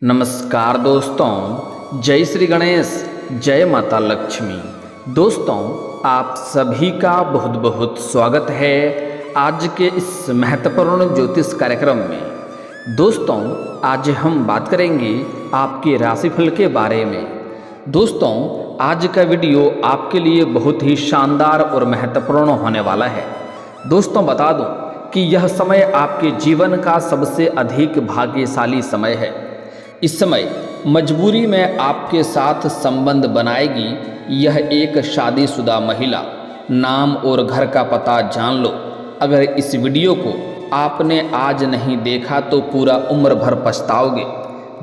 नमस्कार दोस्तों, जय श्री गणेश, जय माता लक्ष्मी। दोस्तों, आप सभी का बहुत बहुत स्वागत है आज के इस महत्वपूर्ण ज्योतिष कार्यक्रम में। दोस्तों, आज हम बात करेंगे आपके राशिफल के बारे में। दोस्तों, आज का वीडियो आपके लिए बहुत ही शानदार और महत्वपूर्ण होने वाला है। दोस्तों, बता दूं कि यह समय आपके जीवन का सबसे अधिक भाग्यशाली समय है। इस समय मजबूरी में आपके साथ संबंध बनाएगी यह एक शादीशुदा महिला। नाम और घर का पता जान लो। अगर इस वीडियो को आपने आज नहीं देखा तो पूरा उम्र भर पछताओगे।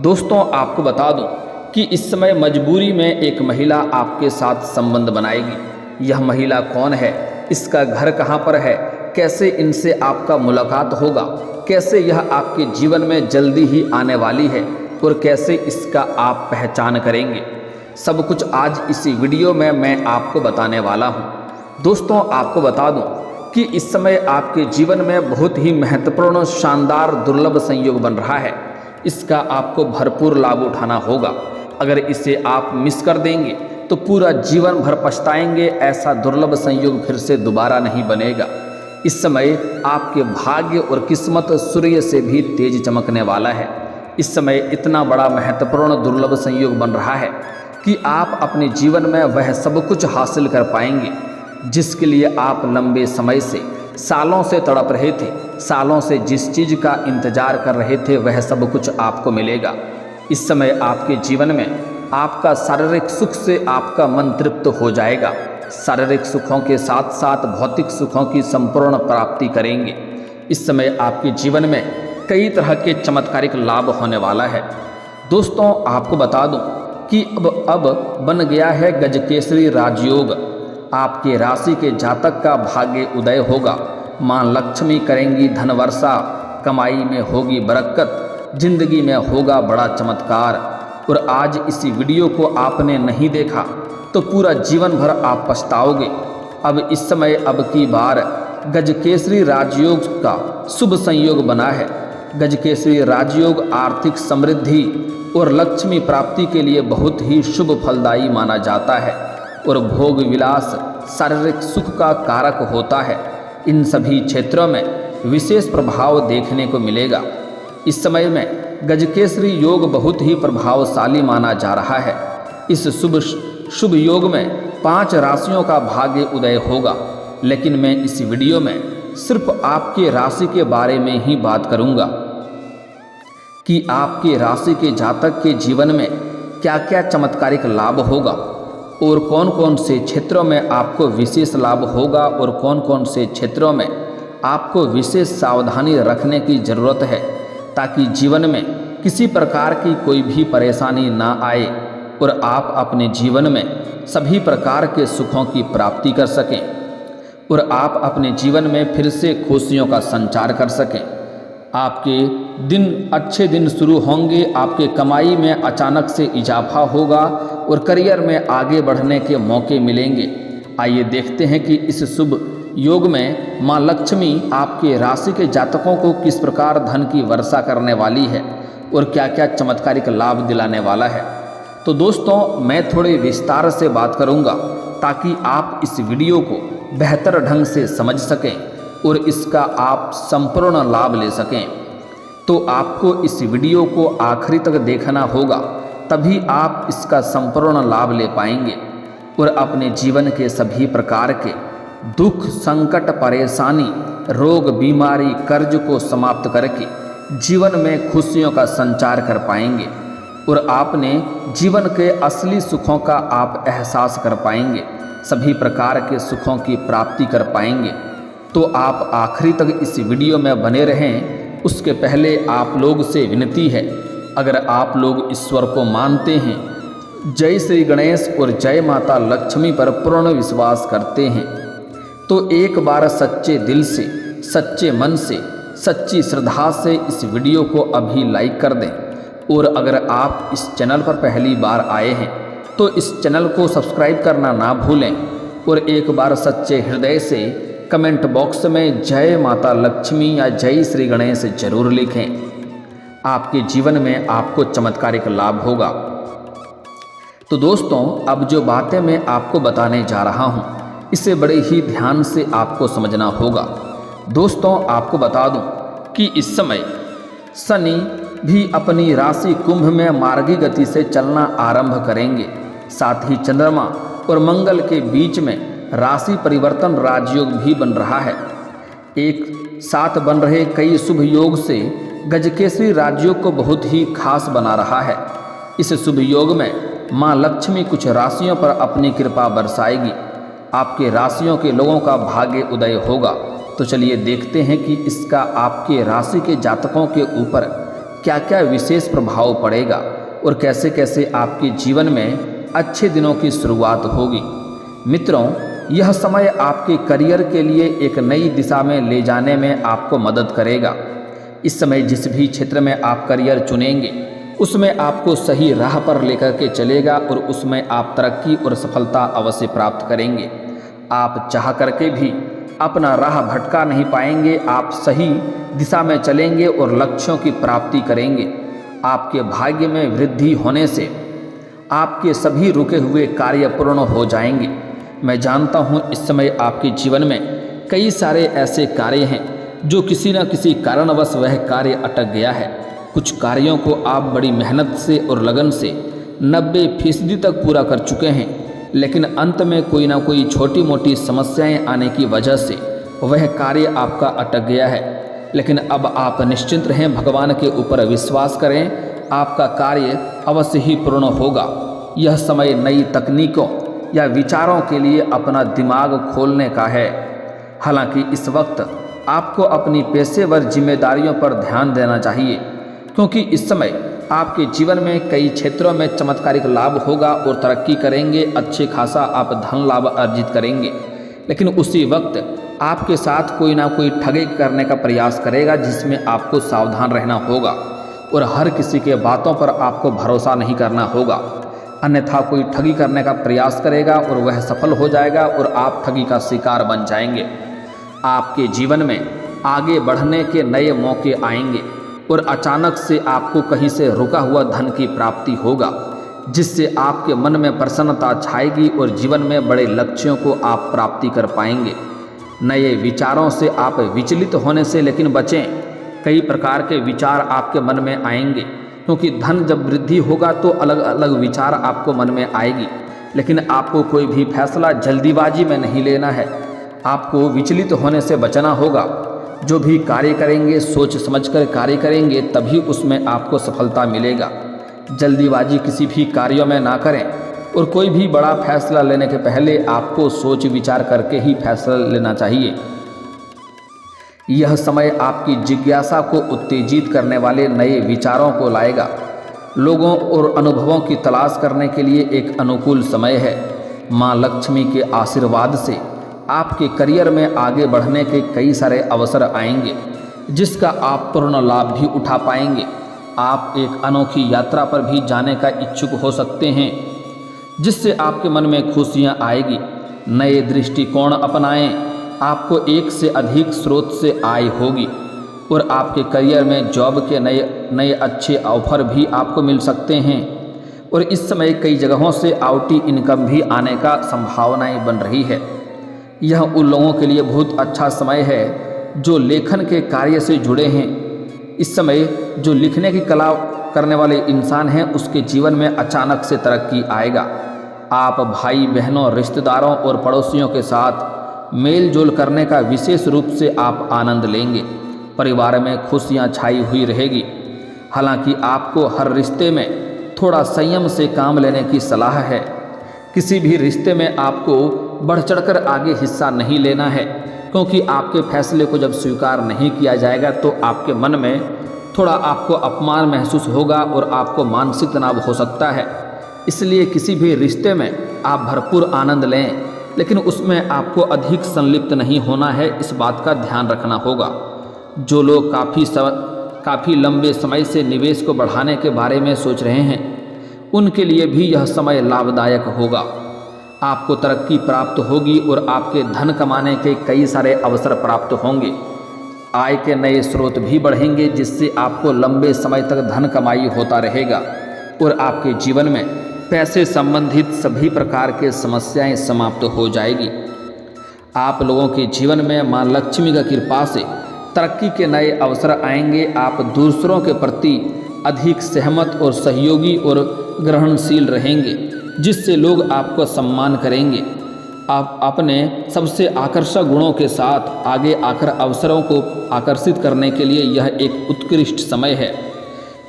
दोस्तों, आपको बता दूं कि इस समय मजबूरी में एक महिला आपके साथ संबंध बनाएगी। यह महिला कौन है, इसका घर कहाँ पर है, कैसे इनसे आपका मुलाकात होगा, कैसे यह आपके जीवन में जल्दी ही आने वाली है और कैसे इसका आप पहचान करेंगे, सब कुछ आज इसी वीडियो में मैं आपको बताने वाला हूं। दोस्तों, आपको बता दूं कि इस समय आपके जीवन में बहुत ही महत्वपूर्ण, शानदार, दुर्लभ संयोग बन रहा है। इसका आपको भरपूर लाभ उठाना होगा। अगर इसे आप मिस कर देंगे तो पूरा जीवन भर पछताएंगे। ऐसा दुर्लभ संयोग फिर से दोबारा नहीं बनेगा। इस समय आपके भाग्य और किस्मत सूर्य से भी तेज चमकने वाला है। इस समय इतना बड़ा महत्वपूर्ण दुर्लभ संयोग बन रहा है कि आप अपने जीवन में वह सब कुछ हासिल कर पाएंगे जिसके लिए आप लंबे समय से, सालों से तड़प रहे थे। सालों से जिस चीज़ का इंतजार कर रहे थे वह सब कुछ आपको मिलेगा। इस समय आपके जीवन में आपका शारीरिक सुख से आपका मन तृप्त हो जाएगा। शारीरिक सुखों के साथ साथ भौतिक सुखों की संपूर्ण प्राप्ति करेंगे। इस समय आपके जीवन में कई तरह के चमत्कारिक लाभ होने वाला है। दोस्तों, आपको बता दूं कि अब बन गया है गजकेसरी राजयोग। आपके राशि के जातक का भाग्य उदय होगा। मां लक्ष्मी करेंगी धन वर्षा, कमाई में होगी बरकत, जिंदगी में होगा बड़ा चमत्कार। और आज इसी वीडियो को आपने नहीं देखा तो पूरा जीवन भर आप पछताओगे। अब इस समय अब की बार गजकेसरी राजयोग का शुभ संयोग बना है। गजकेसरी राजयोग आर्थिक समृद्धि और लक्ष्मी प्राप्ति के लिए बहुत ही शुभ फलदायी माना जाता है और भोग विलास, शारीरिक सुख का कारक होता है। इन सभी क्षेत्रों में विशेष प्रभाव देखने को मिलेगा। इस समय में गजकेसरी योग बहुत ही प्रभावशाली माना जा रहा है। इस शुभ योग में 5 राशियों का भाग्य उदय होगा, लेकिन मैं इस वीडियो में सिर्फ आपके राशि के बारे में ही बात करूंगा कि आपके राशि के जातक के जीवन में क्या क्या चमत्कारिक लाभ होगा और कौन कौन से क्षेत्रों में आपको विशेष लाभ होगा और कौन कौन से क्षेत्रों में आपको विशेष सावधानी रखने की ज़रूरत है, ताकि जीवन में किसी प्रकार की कोई भी परेशानी ना आए और आप अपने जीवन में सभी प्रकार के सुखों की प्राप्ति कर सकें और आप अपने जीवन में फिर से खुशियों का संचार कर सकें। आपके दिन अच्छे दिन शुरू होंगे। आपके कमाई में अचानक से इजाफा होगा और करियर में आगे बढ़ने के मौके मिलेंगे। आइए देखते हैं कि इस शुभ योग में मां लक्ष्मी आपके राशि के जातकों को किस प्रकार धन की वर्षा करने वाली है और क्या क्या चमत्कारिक लाभ दिलाने वाला है। तो दोस्तों, मैं थोड़े विस्तार से बात करूंगा ताकि आप इस वीडियो को बेहतर ढंग से समझ सकें और इसका आप संपूर्ण लाभ ले सकें। तो आपको इस वीडियो को आखिरी तक देखना होगा, तभी आप इसका संपूर्ण लाभ ले पाएंगे और अपने जीवन के सभी प्रकार के दुख, संकट, परेशानी, रोग, बीमारी, कर्ज को समाप्त करके जीवन में खुशियों का संचार कर पाएंगे और आपने जीवन के असली सुखों का आप एहसास कर पाएंगे। सभी प्रकार के सुखों की प्राप्ति कर पाएंगे। तो आप आखिरी तक इस वीडियो में बने रहें। उसके पहले आप लोग से विनती है, अगर आप लोग ईश्वर को मानते हैं, जय श्री गणेश और जय माता लक्ष्मी पर पूर्ण विश्वास करते हैं, तो एक बार सच्चे दिल से, सच्चे मन से, सच्ची श्रद्धा से इस वीडियो को अभी लाइक कर दें। और अगर आप इस चैनल पर पहली बार आए हैं तो इस चैनल को सब्सक्राइब करना ना भूलें और एक बार सच्चे हृदय से कमेंट बॉक्स में जय माता लक्ष्मी या जय श्री गणेश जरूर लिखें। आपके जीवन में आपको चमत्कारिक लाभ होगा। तो दोस्तों, अब जो बातें मैं आपको बताने जा रहा हूँ इसे बड़े ही ध्यान से आपको समझना होगा। दोस्तों, आपको बता दूं कि इस समय शनि भी अपनी राशि कुंभ में मार्गी गति से चलना आरंभ करेंगे। साथ ही चंद्रमा और मंगल के बीच में राशि परिवर्तन राजयोग भी बन रहा है। एक साथ बन रहे कई शुभ योग से गजकेसरी राजयोग को बहुत ही खास बना रहा है। इस शुभ योग में माँ लक्ष्मी कुछ राशियों पर अपनी कृपा बरसाएगी। आपके राशियों के लोगों का भाग्य उदय होगा। तो चलिए देखते हैं कि इसका आपके राशि के जातकों के ऊपर क्या क्या विशेष प्रभाव पड़ेगा और कैसे कैसे आपके जीवन में अच्छे दिनों की शुरुआत होगी। मित्रों, यह समय आपके करियर के लिए एक नई दिशा में ले जाने में आपको मदद करेगा। इस समय जिस भी क्षेत्र में आप करियर चुनेंगे उसमें आपको सही राह पर लेकर के चलेगा और उसमें आप तरक्की और सफलता अवश्य प्राप्त करेंगे। आप चाह करके भी अपना राह भटका नहीं पाएंगे। आप सही दिशा में चलेंगे और लक्ष्यों की प्राप्ति करेंगे। आपके भाग्य में वृद्धि होने से आपके सभी रुके हुए कार्य पूर्ण हो जाएंगे। मैं जानता हूँ इस समय आपके जीवन में कई सारे ऐसे कार्य हैं जो किसी न किसी कारणवश वह कार्य अटक गया है। कुछ कार्यों को आप बड़ी मेहनत से और लगन से 90% तक पूरा कर चुके हैं, लेकिन अंत में कोई ना कोई छोटी मोटी समस्याएं आने की वजह से वह कार्य आपका अटक गया है। लेकिन अब आप निश्चिंत रहें, भगवान के ऊपर विश्वास करें, आपका कार्य अवश्य ही पूर्ण होगा। यह समय नई तकनीकों या विचारों के लिए अपना दिमाग खोलने का है। हालांकि इस वक्त आपको अपनी पेशेवर जिम्मेदारियों पर ध्यान देना चाहिए, क्योंकि इस समय आपके जीवन में कई क्षेत्रों में चमत्कारिक लाभ होगा और तरक्की करेंगे। अच्छे खासा आप धन लाभ अर्जित करेंगे। लेकिन उसी वक्त आपके साथ कोई ना कोई ठगी करने का प्रयास करेगा, जिसमें आपको सावधान रहना होगा और हर किसी के बातों पर आपको भरोसा नहीं करना होगा। अन्यथा कोई ठगी करने का प्रयास करेगा और वह सफल हो जाएगा और आप ठगी का शिकार बन जाएंगे। आपके जीवन में आगे बढ़ने के नए मौके आएंगे और अचानक से आपको कहीं से रुका हुआ धन की प्राप्ति होगा, जिससे आपके मन में प्रसन्नता छाएगी और जीवन में बड़े लक्ष्यों को आप प्राप्ति कर पाएंगे। नए विचारों से आप विचलित होने से लेकिन बचें। कई प्रकार के विचार आपके मन में आएंगे, क्योंकि धन जब वृद्धि होगा तो अलग अलग विचार आपको मन में आएगी। लेकिन आपको कोई भी फैसला जल्दीबाजी में नहीं लेना है। आपको विचलित होने से बचना होगा। जो भी कार्य करेंगे सोच समझकर कार्य करेंगे, तभी उसमें आपको सफलता मिलेगा। जल्दीबाजी किसी भी कार्यों में ना करें और कोई भी बड़ा फैसला लेने के पहले आपको सोच विचार करके ही फैसला लेना चाहिए। यह समय आपकी जिज्ञासा को उत्तेजित करने वाले नए विचारों को लाएगा। लोगों और अनुभवों की तलाश करने के लिए एक अनुकूल समय है। माँ लक्ष्मी के आशीर्वाद से आपके करियर में आगे बढ़ने के कई सारे अवसर आएंगे, जिसका आप पूर्ण लाभ भी उठा पाएंगे। आप एक अनोखी यात्रा पर भी जाने का इच्छुक हो सकते हैं, जिससे आपके मन में खुशियां आएगी। नए दृष्टिकोण अपनाएं। आपको एक से अधिक स्रोत से आय होगी और आपके करियर में जॉब के नए अच्छे ऑफर भी आपको मिल सकते हैं। और इस समय कई जगहों से आउटी इनकम भी आने का संभावनाएं बन रही है। यह उन लोगों के लिए बहुत अच्छा समय है जो लेखन के कार्य से जुड़े हैं। इस समय जो लिखने की कला करने वाले इंसान हैं, उसके जीवन में अचानक से तरक्की आएगा। आप भाई बहनों, रिश्तेदारों और पड़ोसियों के साथ मेल जोल करने का विशेष रूप से आप आनंद लेंगे। परिवार में खुशियां छाई हुई रहेगी। हालांकि आपको हर रिश्ते में थोड़ा संयम से काम लेने की सलाह है। किसी भी रिश्ते में आपको बढ़ चढ़कर आगे हिस्सा नहीं लेना है, क्योंकि आपके फैसले को जब स्वीकार नहीं किया जाएगा तो आपके मन में थोड़ा आपको अपमान महसूस होगा और आपको मानसिक तनाव हो सकता है। इसलिए किसी भी रिश्ते में आप भरपूर आनंद लें, लेकिन उसमें आपको अधिक संलिप्त नहीं होना है। इस बात का ध्यान रखना होगा। जो लोग काफ़ी लंबे समय से निवेश को बढ़ाने के बारे में सोच रहे हैं, उनके लिए भी यह समय लाभदायक होगा। आपको तरक्की प्राप्त होगी और आपके धन कमाने के कई सारे अवसर प्राप्त होंगे। आय के नए स्रोत भी बढ़ेंगे, जिससे आपको लंबे समय तक धन कमाई होता रहेगा और आपके जीवन में पैसे संबंधित सभी प्रकार के समस्याएं समाप्त हो जाएगी। आप लोगों के जीवन में मां लक्ष्मी की कृपा से तरक्की के नए अवसर आएंगे। आप दूसरों के प्रति अधिक सहमत और सहयोगी और ग्रहणशील रहेंगे, जिससे लोग आपको सम्मान करेंगे। आप अपने सबसे आकर्षक गुणों के साथ आगे आकर अवसरों को आकर्षित करने के लिए यह एक उत्कृष्ट समय है।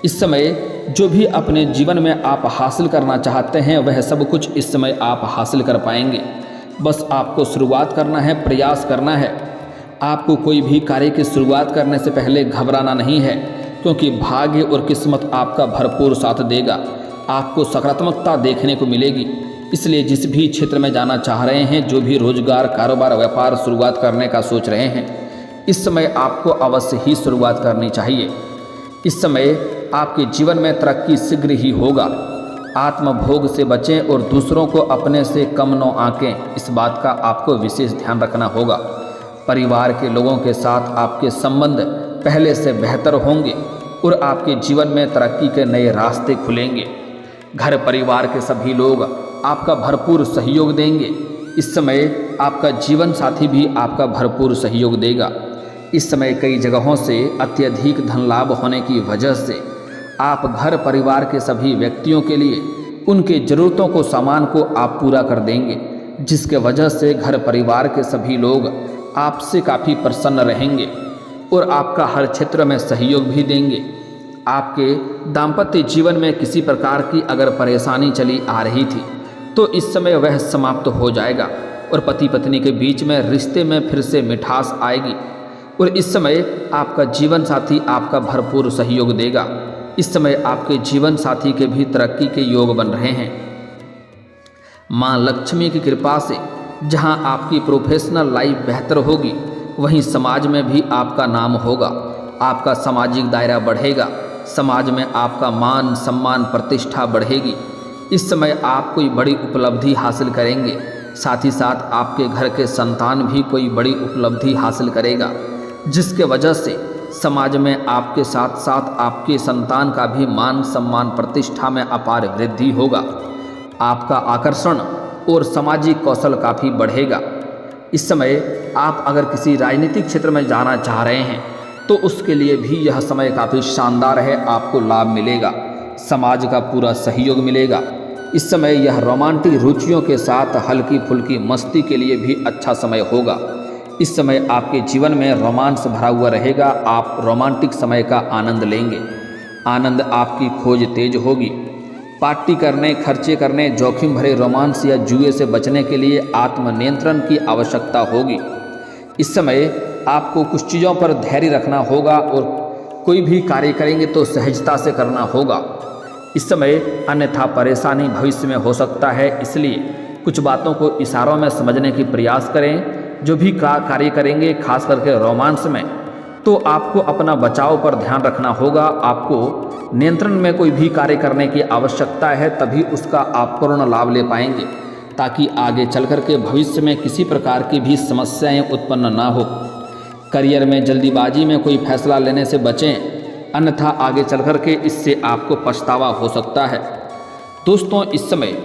इस समय जो भी अपने जीवन में आप हासिल करना चाहते हैं वह सब कुछ इस समय आप हासिल कर पाएंगे। बस आपको शुरुआत करना है, प्रयास करना है। आपको कोई भी कार्य की शुरुआत करने से पहले घबराना नहीं है, क्योंकि भाग्य और किस्मत आपका भरपूर साथ देगा। आपको सकारात्मकता देखने को मिलेगी। इसलिए जिस भी क्षेत्र में जाना चाह रहे हैं, जो भी रोजगार, कारोबार, व्यापार शुरुआत करने का सोच रहे हैं, इस समय आपको अवश्य ही शुरुआत करनी चाहिए। इस समय आपके जीवन में तरक्की शीघ्र ही होगा। आत्मभोग से बचें और दूसरों को अपने से कम न आंकें, इस बात का आपको विशेष ध्यान रखना होगा। परिवार के लोगों के साथ आपके संबंध पहले से बेहतर होंगे और आपके जीवन में तरक्की के नए रास्ते खुलेंगे। घर परिवार के सभी लोग आपका भरपूर सहयोग देंगे। इस समय आपका जीवन साथी भी आपका भरपूर सहयोग देगा। इस समय कई जगहों से अत्यधिक धन लाभ होने की वजह से आप घर परिवार के सभी व्यक्तियों के लिए उनके ज़रूरतों को, सामान को आप पूरा कर देंगे, जिसके वजह से घर परिवार के सभी लोग आपसे काफ़ी प्रसन्न रहेंगे और आपका हर क्षेत्र में सहयोग भी देंगे। आपके दाम्पत्य जीवन में किसी प्रकार की अगर परेशानी चली आ रही थी तो इस समय वह समाप्त हो जाएगा और पति पत्नी के बीच में रिश्ते में फिर से मिठास आएगी और इस समय आपका जीवन साथी आपका भरपूर सहयोग देगा। इस समय आपके जीवन साथी के भी तरक्की के योग बन रहे हैं। मां लक्ष्मी की कृपा से जहां आपकी प्रोफेशनल लाइफ बेहतर होगी, वहीं समाज में भी आपका नाम होगा। आपका सामाजिक दायरा बढ़ेगा। समाज में आपका मान सम्मान प्रतिष्ठा बढ़ेगी। इस समय आप कोई बड़ी उपलब्धि हासिल करेंगे। साथ ही साथ आपके घर के संतान भी कोई बड़ी उपलब्धि हासिल करेगा, जिसके वजह से समाज में आपके साथ साथ आपके संतान का भी मान सम्मान प्रतिष्ठा में अपार वृद्धि होगा। आपका आकर्षण और सामाजिक कौशल काफ़ी बढ़ेगा। इस समय आप अगर किसी राजनीतिक क्षेत्र में जाना चाह रहे हैं तो उसके लिए भी यह समय काफ़ी शानदार है। आपको लाभ मिलेगा, समाज का पूरा सहयोग मिलेगा। इस समय यह रोमांटिक रुचियों के साथ हल्की फुल्की मस्ती के लिए भी अच्छा समय होगा। इस समय आपके जीवन में रोमांस भरा हुआ रहेगा। आप रोमांटिक समय का आनंद लेंगे। आनंद आपकी खोज तेज होगी। पार्टी करने, खर्चे करने, जोखिम भरे रोमांस या जुए से बचने के लिए आत्मनियंत्रण की आवश्यकता होगी। इस समय आपको कुछ चीज़ों पर धैर्य रखना होगा और कोई भी कार्य करेंगे तो सहजता से करना होगा। इस समय अन्यथा परेशानी भविष्य में हो सकता है, इसलिए कुछ बातों को इशारों में समझने की प्रयास करें। जो भी कार्य करेंगे, खास करके रोमांस में, तो आपको अपना बचाव पर ध्यान रखना होगा। आपको नियंत्रण में कोई भी कार्य करने की आवश्यकता है, तभी उसका आप पूर्ण लाभ ले पाएंगे, ताकि आगे चल कर के भविष्य में किसी प्रकार की भी समस्याएं उत्पन्न ना हो। करियर में जल्दीबाजी में कोई फैसला लेने से बचें, अन्यथा आगे चल कर के इससे आपको पछतावा हो सकता है। दोस्तों, इस समय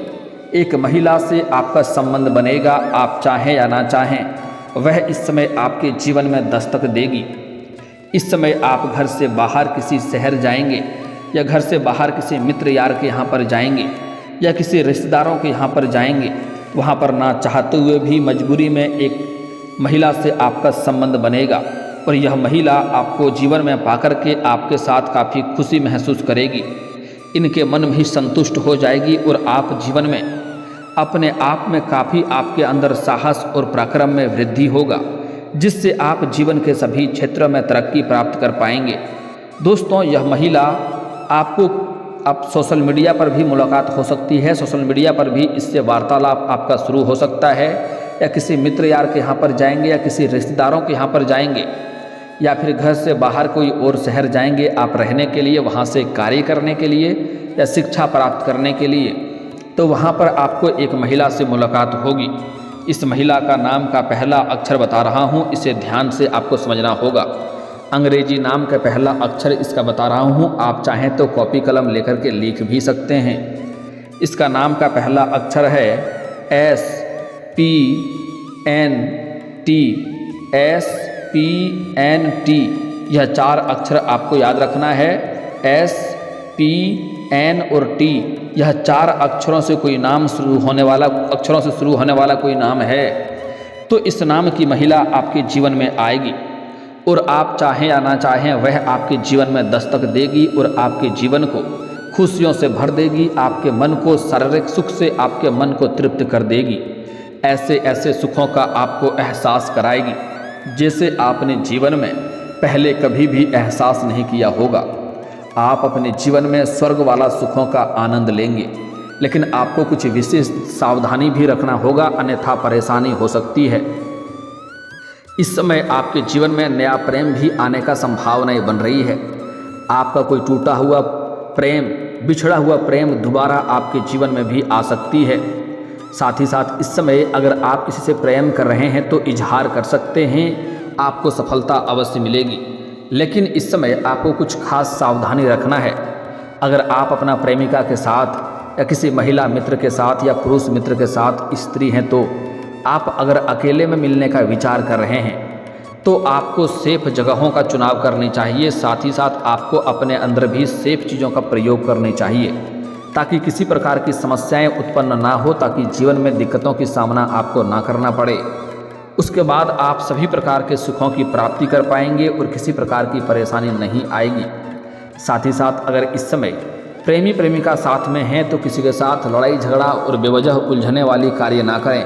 एक महिला से आपका संबंध बनेगा। आप चाहें या ना चाहें, वह इस समय आपके जीवन में दस्तक देगी। इस समय आप घर से बाहर किसी शहर जाएंगे या घर से बाहर किसी मित्र यार के यहाँ पर जाएंगे या किसी रिश्तेदारों के यहाँ पर जाएंगे। वहाँ पर ना चाहते हुए भी मजबूरी में एक महिला से आपका संबंध बनेगा और यह महिला आपको जीवन में पाकर के आपके साथ काफ़ी खुशी महसूस करेगी। इनके मन भी संतुष्ट हो जाएगी और आप जीवन में अपने आप में काफ़ी आपके अंदर साहस और पराक्रम में वृद्धि होगा, जिससे आप जीवन के सभी क्षेत्रों में तरक्की प्राप्त कर पाएंगे। दोस्तों, यह महिला आपको अब सोशल मीडिया पर भी मुलाकात हो सकती है। सोशल मीडिया पर भी इससे वार्तालाप आपका शुरू हो सकता है, या किसी मित्र यार के यहाँ पर जाएंगे या किसी रिश्तेदारों के यहाँ पर जाएंगे या फिर घर से बाहर कोई और शहर जाएंगे आप रहने के लिए, वहाँ से कार्य करने के लिए या शिक्षा प्राप्त करने के लिए। तो वहाँ पर आपको एक महिला से मुलाकात होगी। इस महिला का नाम का पहला अक्षर बता रहा हूँ, इसे ध्यान से आपको समझना होगा। अंग्रेजी नाम का पहला अक्षर इसका बता रहा हूँ, आप चाहें तो कॉपी कलम लेकर के लिख भी सकते हैं। इसका नाम का पहला अक्षर है SPNT। SPNT, यह 4 अक्षर आपको याद रखना है। SPN और T, यह 4 अक्षरों से कोई नाम शुरू होने वाला कोई नाम है तो इस नाम की महिला आपके जीवन में आएगी और आप चाहें या ना चाहें वह आपके जीवन में दस्तक देगी और आपके जीवन को खुशियों से भर देगी, आपके मन को शारीरिक सुख से आपके मन को तृप्त कर देगी। ऐसे ऐसे सुखों का आपको एहसास कराएगी जैसे आपने जीवन में पहले कभी भी एहसास नहीं किया होगा। आप अपने जीवन में स्वर्ग वाला सुखों का आनंद लेंगे, लेकिन आपको कुछ विशेष सावधानी भी रखना होगा, अन्यथा परेशानी हो सकती है। इस समय आपके जीवन में नया प्रेम भी आने का संभावनाएं बन रही है। आपका कोई टूटा हुआ प्रेम, बिछड़ा हुआ प्रेम दोबारा आपके जीवन में भी आ सकती है। साथ ही साथ इस समय अगर आप किसी से प्रेम कर रहे हैं तो इजहार कर सकते हैं, आपको सफलता अवश्य मिलेगी। लेकिन इस समय आपको कुछ खास सावधानी रखना है। अगर आप अपना प्रेमिका के साथ या किसी महिला मित्र के साथ या पुरुष मित्र के साथ स्त्री हैं तो आप अगर अकेले में मिलने का विचार कर रहे हैं तो आपको सेफ जगहों का चुनाव करनी चाहिए। साथ ही साथ आपको अपने अंदर भी सेफ चीज़ों का प्रयोग करनी चाहिए ताकि किसी प्रकार की समस्याएं उत्पन्न ना हो, ताकि जीवन में दिक्कतों की सामना आपको ना करना पड़े। उसके बाद आप सभी प्रकार के सुखों की प्राप्ति कर पाएंगे और किसी प्रकार की परेशानी नहीं आएगी। साथ ही साथ अगर इस समय प्रेमी प्रेमिका साथ में हैं तो किसी के साथ लड़ाई झगड़ा और बेवजह उलझने वाली कार्य ना करें,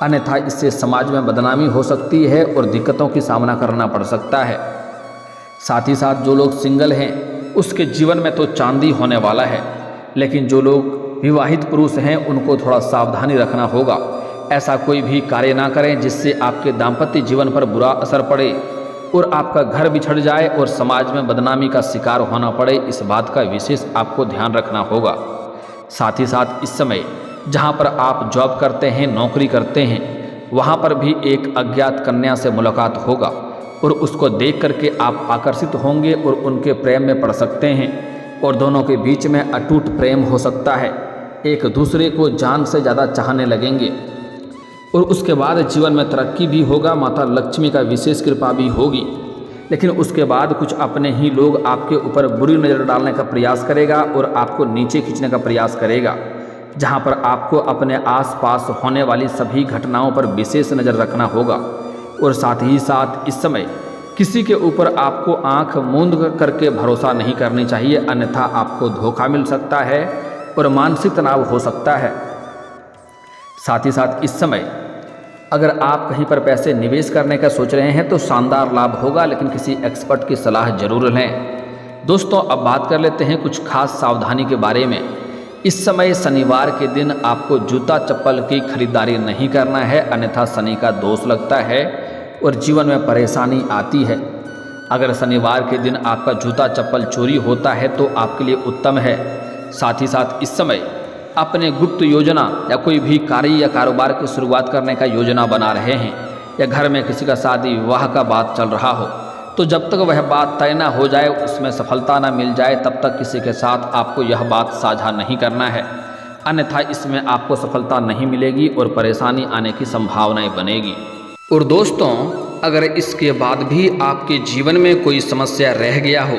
अन्यथा इससे समाज में बदनामी हो सकती है और दिक्कतों की सामना करना पड़ सकता है। साथ ही साथ जो लोग सिंगल हैं उसके जीवन में तो चांदी होने वाला है, लेकिन जो लोग विवाहित पुरुष हैं उनको थोड़ा सावधानी रखना होगा। ऐसा कोई भी कार्य ना करें जिससे आपके दाम्पत्य जीवन पर बुरा असर पड़े और आपका घर बिछड़ जाए और समाज में बदनामी का शिकार होना पड़े। इस बात का विशेष आपको ध्यान रखना होगा। साथ ही साथ इस समय जहां पर आप जॉब करते हैं, नौकरी करते हैं, वहां पर भी एक अज्ञात कन्या से मुलाकात होगा और उसको देख करके आप आकर्षित होंगे और उनके प्रेम में पड़ सकते हैं और दोनों के बीच में अटूट प्रेम हो सकता है। एक दूसरे को जान से ज़्यादा चाहने लगेंगे और उसके बाद जीवन में तरक्की भी होगा, माता लक्ष्मी का विशेष कृपा भी होगी। लेकिन उसके बाद कुछ अपने ही लोग आपके ऊपर बुरी नज़र डालने का प्रयास करेगा और आपको नीचे खींचने का प्रयास करेगा, जहां पर आपको अपने आसपास होने वाली सभी घटनाओं पर विशेष नज़र रखना होगा। और साथ ही साथ इस समय किसी के ऊपर आपको आंख मूंद करके भरोसा नहीं करनी चाहिए, अन्यथा आपको धोखा मिल सकता है और मानसिक तनाव हो सकता है। साथ ही साथ इस समय अगर आप कहीं पर पैसे निवेश करने का सोच रहे हैं तो शानदार लाभ होगा, लेकिन किसी एक्सपर्ट की सलाह जरूर लें। दोस्तों, अब बात कर लेते हैं कुछ खास सावधानी के बारे में। इस समय शनिवार के दिन आपको जूता चप्पल की खरीदारी नहीं करना है, अन्यथा शनि का दोष लगता है और जीवन में परेशानी आती है। अगर शनिवार के दिन आपका जूता चप्पल चोरी होता है तो आपके लिए उत्तम है। साथ ही साथ इस समय अपने गुप्त योजना या कोई भी कार्य या कारोबार की शुरुआत करने का योजना बना रहे हैं या घर में किसी का शादी विवाह का बात चल रहा हो, तो जब तक वह बात तय ना हो जाए, उसमें सफलता ना मिल जाए, तब तक किसी के साथ आपको यह बात साझा नहीं करना है, अन्यथा इसमें आपको सफलता नहीं मिलेगी और परेशानी आने की संभावनाएं बनेगी। और दोस्तों, अगर इसके बाद भी आपके जीवन में कोई समस्या रह गया हो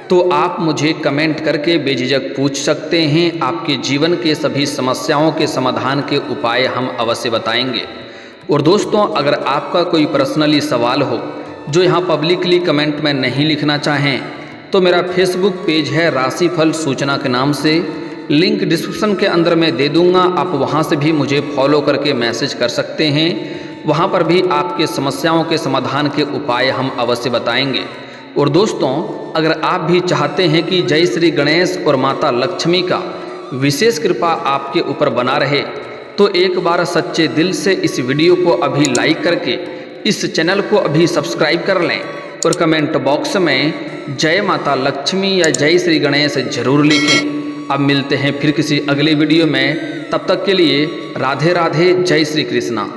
तो आप मुझे कमेंट करके बेझिझक पूछ सकते हैं। आपके जीवन के सभी समस्याओं के समाधान के उपाय हम अवश्य बताएंगे। और दोस्तों, अगर आपका कोई पर्सनली सवाल हो जो यहाँ पब्लिकली कमेंट में नहीं लिखना चाहें तो मेरा फेसबुक पेज है राशिफल सूचना के नाम से, लिंक डिस्क्रिप्शन के अंदर मैं दे दूँगा। आप वहाँ से भी मुझे फॉलो करके मैसेज कर सकते हैं। वहाँ पर भी आपके समस्याओं के समाधान के उपाय हम अवश्य बताएंगे। और दोस्तों, अगर आप भी चाहते हैं कि जय श्री गणेश और माता लक्ष्मी का विशेष कृपा आपके ऊपर बना रहे तो एक बार सच्चे दिल से इस वीडियो को अभी लाइक करके इस चैनल को अभी सब्सक्राइब कर लें और कमेंट बॉक्स में जय माता लक्ष्मी या जय श्री गणेश जरूर लिखें। अब मिलते हैं फिर किसी अगले वीडियो में, तब तक के लिए राधे राधे, जय श्री कृष्णा।